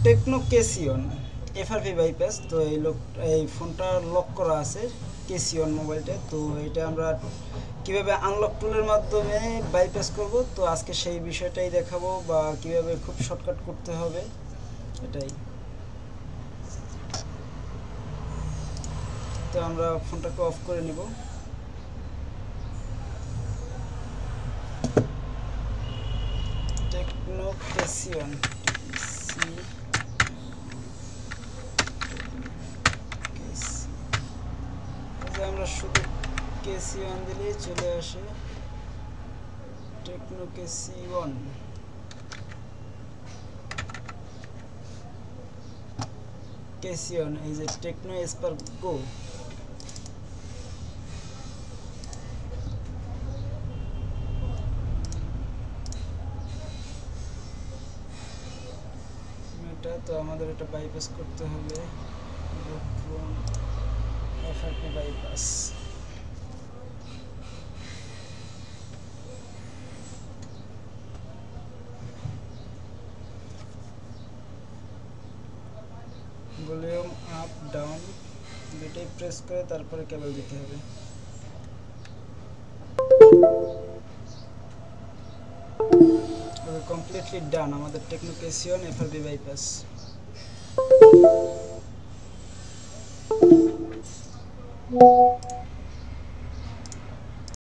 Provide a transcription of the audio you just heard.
Techno কেসিয়ন FRP bypass. তো এই ফোনটা লক করা আছে কেসিয়ন মোবাইলটা। তো এটা আমরা কিভাবে আনলক টুলের মাধ্যমে বাইপাস করব, তো আজকে সেই বিষয়টাই দেখাবো, বা কিভাবে খুব শর্টকাট করতে হবে এটাই। তো আমরা ফোনটাকে অফ করে নিব। টেকনো কেসিয়ন আমরা শুধু কেসিয়ন দিলেই চলে আসে টেকনো কেসিয়ন। কেসিয়ন এই যে টেকনো স্পার্ক গো। এটা তো আমাদের এটা বাইপাস করতে হবে, FRP bypass. Volume up down দুটোই প্রেস করে তারপরে কেবল দিতে হবে। কমপ্লিটলি ডান আমাদের টেকনো কেসিয়ন এফআরপি বাইপাস।